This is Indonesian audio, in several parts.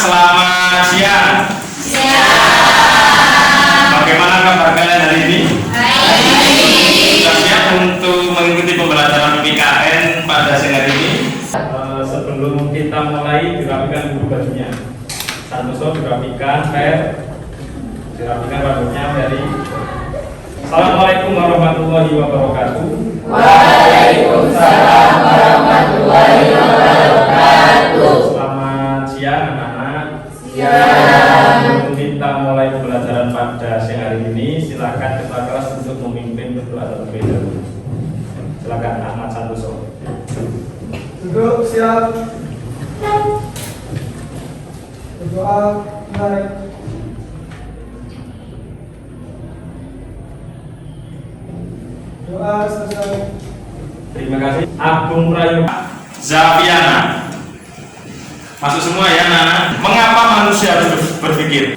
selamat siang. Bagaimana kabar kalian hari ini? Sudah siap untuk mengikuti pembelajaran PKN pada siang hari ini? Sebelum kita mulai, dirapikan dulu bajunya. Santoso dirapikan, dirapikan rambutnya dari. Assalamualaikum warahmatullahi wabarakatuh. Waalaikumsalam warahmatullahi wabarakatuh. Selamat siang anak-anak. Siang. Sebelum kita mulai pembelajaran pada siang hari ini, silakan ketua kelas untuk memimpin berdoa terlebih dahulu. Silakan Ahmad Santoso. Duduk siap. Berdoa naik. Doa selesai. Terima kasih. Agung Prayu Zafiana. Masuk semua ya anak-anak. Mengapa manusia harus berpikir?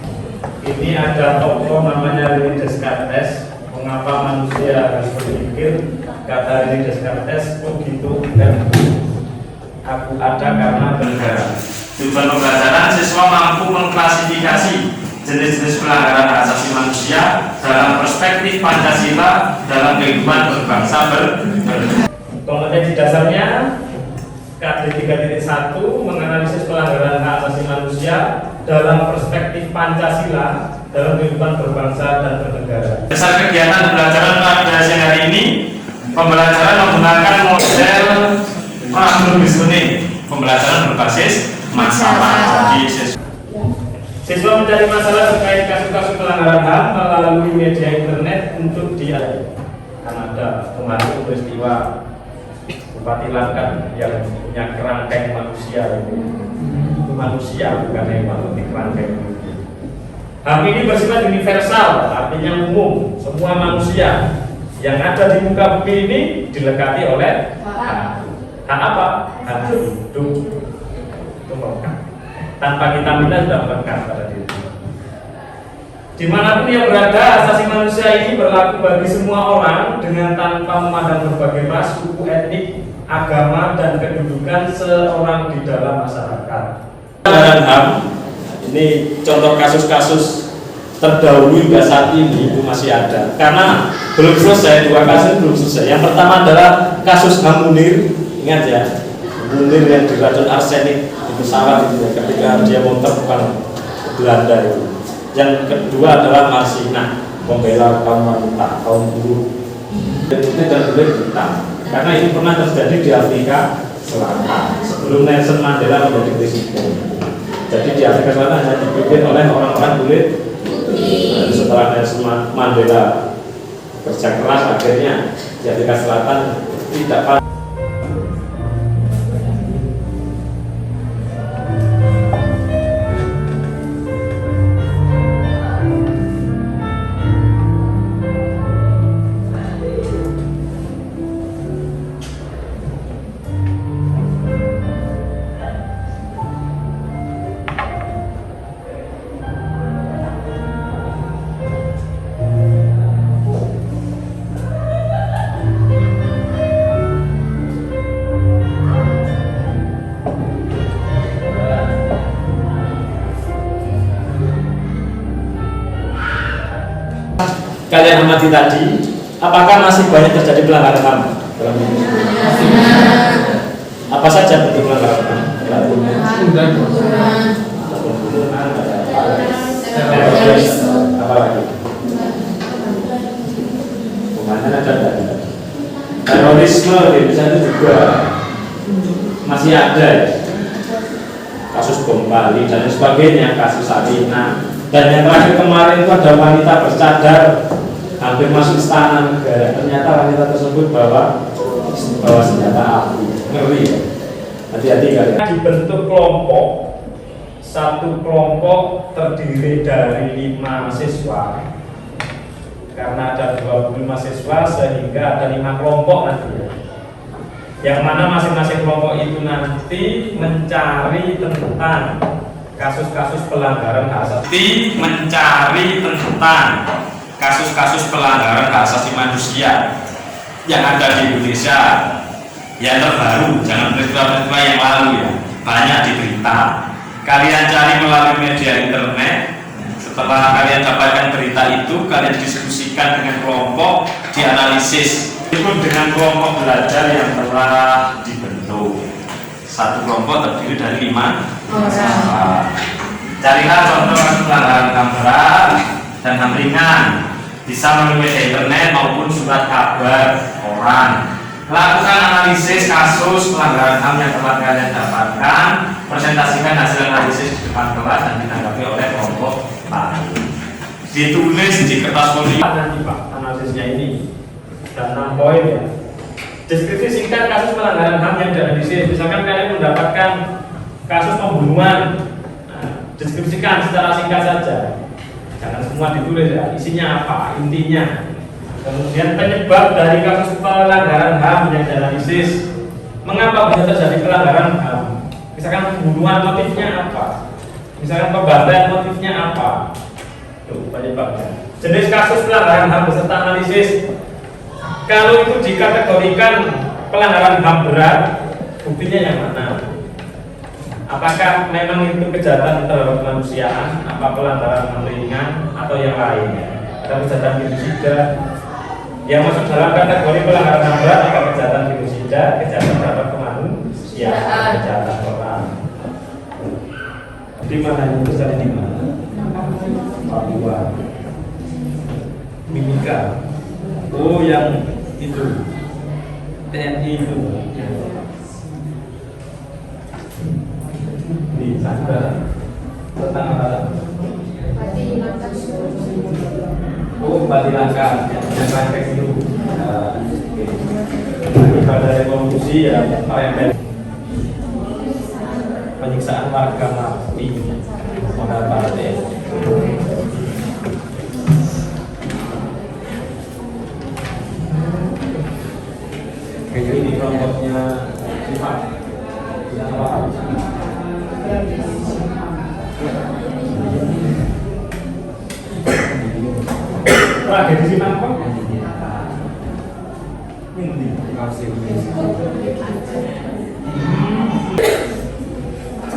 Ini ada tokoh namanya René Descartes. Mengapa manusia harus berpikir? Kata René Descartes, oh gitu kan. Aku ada karena bernegara. Tujuan pembelajaran, siswa mampu mengklasifikasi jenis-jenis pelanggaran hak asasi manusia dalam perspektif Pancasila dalam kehidupan berbangsa bernegara. Kompetensi dasarnya KD 3.1 menganalisis pelanggaran hak asasi manusia dalam perspektif Pancasila dalam kehidupan berbangsa dan bernegara. Dasar kegiatan pembelajaran pada siang hari ini, pembelajaran menggunakan model problem reasoning, pembelajaran berbasis masalah. Jadi siswa mencari masalah terkait kasus-kasus pelanggaran HAM melalui media internet untuk dia. Kanada kemarin peristiwa Bupati Langkat yang punya kerangkeng manusia itu manusia bukan hewan, tapi kerangkeng. HAM ini bersifat universal, artinya umum, semua manusia yang ada di muka bumi ini dilekati oleh hak. Hak apa? Hak hidup. Itu melekat. Tanpa kita minta sudah melekat pada diri. Dimanapun yang berada, asasi manusia ini berlaku bagi semua orang dengan tanpa memandang berbagai ras, suku, etnik, agama, dan kedudukan seorang di dalam masyarakat. Pelanggaran HAM ini contoh kasus-kasus terdahulu hingga saat ini itu masih ada. Karena belum selesai, dua kasus belum selesai. Yang pertama adalah kasus HAM Munir, ingat ya, Munir yang diracun arsenik di pesawat itu ya, ketika dia mau terbang ke Belanda itu. Yang kedua adalah Marsina, pembela kaum wanita, kaum buruh. Itu dan boleh kita, karena ini pernah terjadi di Afrika Selatan sebelum Nelson Mandela menjadi presiden. Jadi di Afrika Selatan hanya dipimpin oleh orang-orang kulit. Nah, setelah Nelson Mandela kerja keras, akhirnya di Afrika Selatan tidak. Kalian amati tadi, apakah masih banyak terjadi pelanggaran HAM dalam ini? Apa saja bentuk pelanggaran HAM? Apa lagi? Pembangunan ada terorisme, misalnya juga masih ada ya. Kasus bom Bali dan sebagainya, kasus Sarinah. Dan yang terakhir kemarin itu ada wanita bercadar hampir masuk istana negara. Ternyata wanita tersebut bawa senjata api. Ngeri ya. Hati-hati kalian. Dibentuk kelompok. Satu kelompok terdiri dari 5 siswa. Karena ada 25 siswa sehingga ada 5 kelompok nanti. Yang mana masing-masing kelompok itu nanti mencari tentang kasus-kasus pelanggaran hak asasi, mencari tentang kasus-kasus pelanggaran hak asasi manusia yang ada di Indonesia yang terbaru, jangan peristiwa-peristiwa yang lalu ya, banyak di berita kalian cari melalui media internet. Setelah kalian dapatkan berita itu, kalian diskusikan dengan kelompok, dianalisis. Ikut dengan kelompok belajar yang telah dibentuk. Satu kelompok terdiri dari 5 orang. Carilah contoh pelanggaran HAM berat dan HAM ringan, bisa melalui media internet maupun surat kabar koran. Lakukan analisis kasus pelanggaran HAM yang telah kalian dapatkan, presentasikan hasil analisis di depan kelas dan ditanggapi oleh kelompok lain. Ditulis di kertas folio. Nanti Pak, analisisnya ini dan 6 poin ya. Deskripsi singkat kasus pelanggaran HAM yang dianalisis. Misalkan kalian mendapatkan kasus pembunuhan, deskripsikan secara singkat saja. Jangan semua ditulis ya. Isinya apa? Intinya. Kemudian penyebab dari kasus pelanggaran HAM yang dianalisis. Mengapa bisa terjadi pelanggaran HAM? Misalkan pembunuhan motifnya apa? Misalkan pembantaian motifnya apa? Tuh penyebabnya. Jenis kasus pelanggaran HAM beserta analisis. Kalau itu dikategorikan pelanggaran HAM berat, buktinya yang mana? Apakah memang itu kejahatan terhadap kemanusiaan, apa pelanggaran HAM ringan atau yang lainnya? Ada kejahatan genosida yang masuk dalam kategori pelanggaran HAM berat, apa kejahatan genosida, kejahatan terhadap kemanusiaan, kejahatan orang. Di mana itu terjadi di mana? Papua, Mimika. Oh, yang itu TNI itu di sana tentang Bupati Langkat yang Langkat itu pada revolusi ya penyiksaan warga mati modal partai. Ini kelompoknya sifat yang apa? Tragedi sifat apa? Ini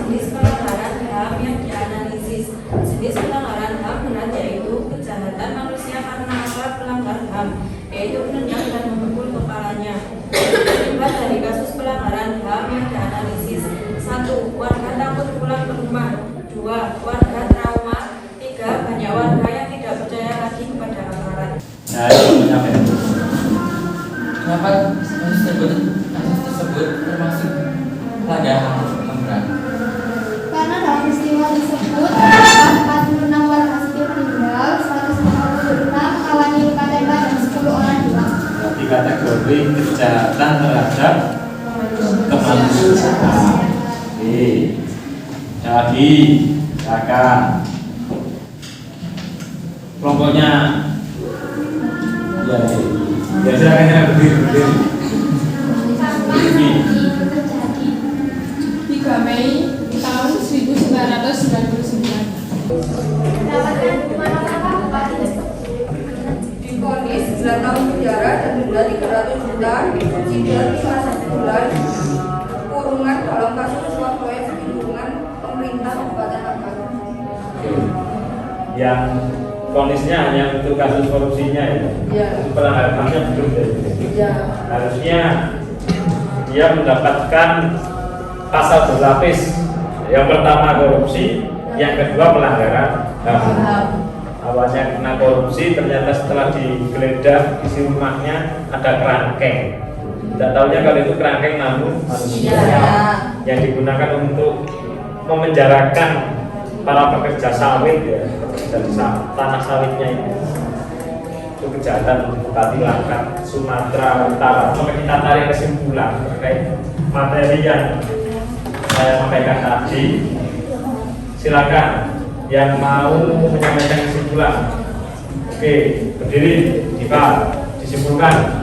Jenis pelanggaran HAM yang dianalisis. Jenis pelanggaran HAM berat yaitu kejahatan manusia karena aparat pelanggar HAM, yaitu menendang dan memukul kepalanya. Penyebab dari kasus pelanggaran HAM yang dianalisis: 1. Warga takut pulang ke rumah. 2. Warga trauma. 3. Banyak warga yang tidak percaya lagi kepada aparat. Nah, itu menyampaikan. Kenapa kasus tersebut termasuk pelanggaran HAM berat? Karena dalam peristiwa tersebut terdapat 46 warga sipil meninggal, 146 alami luka tembak dan 10 orang hilang. Di kategori kejahatan terhadap kemanusiaan. Oke. Lagi, silakan. Kelompoknya. Ya silakan ya berdiri. 3 Mei tahun 1999. Mendapatkan hukuman apa Bupati tersebut? Divonis 9 tahun penjara dan denda 300 juta, subsidi 1 bulan kurungan dalam kasus suap proyek lingkungan pemerintah Kabupaten Langkat. yang vonisnya hanya untuk kasus korupsinya ya. Iya. Untuk pelanggaran HAM-nya belum ya. Iya. Harusnya dia mendapatkan pasal berlapis. Yang pertama korupsi, yang kedua pelanggaran HAM. Awalnya kena korupsi, ternyata setelah digeledah isi rumahnya ada kerangkeng. Tidak tahunya kalau itu kerangkeng namun manusia yang digunakan untuk memenjarakan para pekerja sawit ya, pekerja di tanah sawitnya itu kejahatan Bupati Langkat Sumatera Utara. Sampai kita tarik kesimpulan terkait materi yang saya sampaikan tadi. Silakan yang mau menyampaikan kesimpulan. Oke, berdiri, disimpulkan.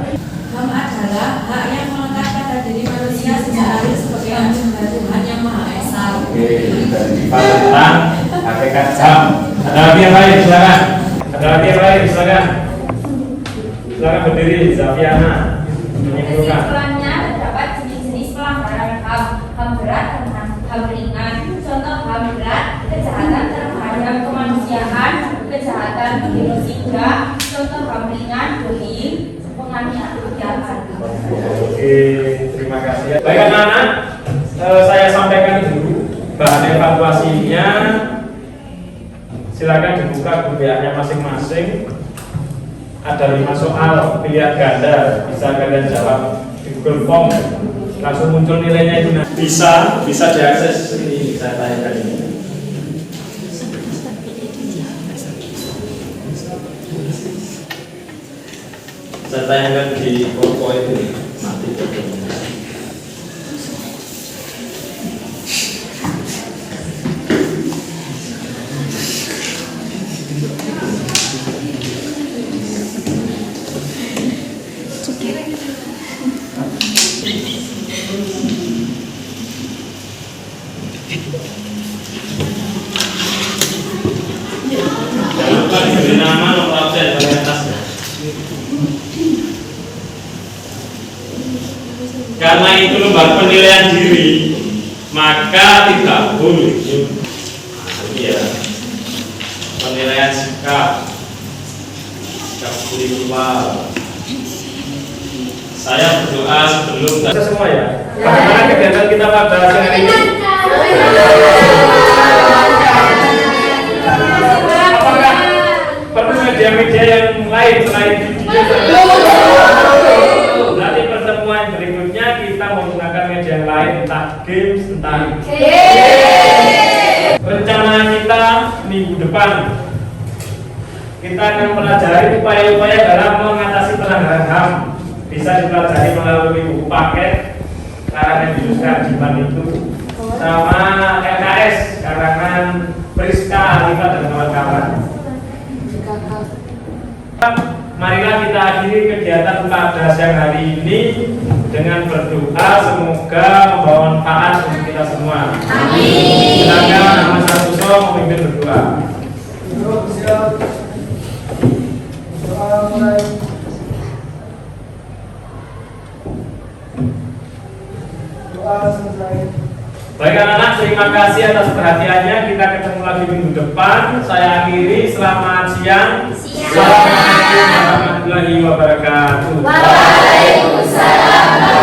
HAM adalah hak yang melekat pada diri manusia sejak lahir sebagai anugerah Tuhan yang Maha Esa. Oke, dari tentang hakikat HAM. Ada lagi yang lain, silakan. Ada lagi yang lain, silakan. Silakan berdiri, Zafiana. Menyimpulkan. Kesimpulannya terdapat jenis-jenis pelanggaran HAM, HAM berat dan HAM ringan. Contoh HAM berat kejahatan terhadap kemanusiaan, kejahatan genosida, contoh HAM ringan, bullying, penganiayaan, kejahatan. Oke, terima kasih. Baik anak-anak, saya sampaikan dulu bahan evaluasinya. Silakan dibuka GBA-nya masing-masing. Ada 5 soal pilihan ganda, bisa kalian jawab di Google Form. Langsung muncul nilainya itu. Bisa diakses ini saya tanyakan ini. Saya tanyakan di Popo itu nanti. Jangan diberi nama nomor absen bagian atas. Karena itu lembar penilaian diri, maka tidak boleh. Iya. Penilaian sikap spiritual. Saya berdoa sebelum semua ya. Bagaimana kegiatan kita pada hari ini? Apakah perlu media-media yang lain selain video? Nanti pertemuan berikutnya kita menggunakan media yang lain, entah games, entah rencana kita minggu depan. Kita akan mempelajari upaya-upaya dalam mengatasi pelanggaran HAM. Bisa dipelajari melalui buku paket karangan Yunus Karjiman itu sama LKS karangan Priska Alifah dan kawan-kawan. Marilah kita akhiri kegiatan pada siang hari ini dengan berdoa semoga membawa manfaat untuk kita semua. Amin. Silakan Mas Suso memimpin berdoa. Duduk siap. Doa mulai. Doa selesai. Baik anak-anak, terima kasih atas perhatiannya. Kita ketemu lagi minggu depan. Saya akhiri. Selamat siang. Assalamualaikum warahmatullahi wabarakatuh. Waalaikumsalam.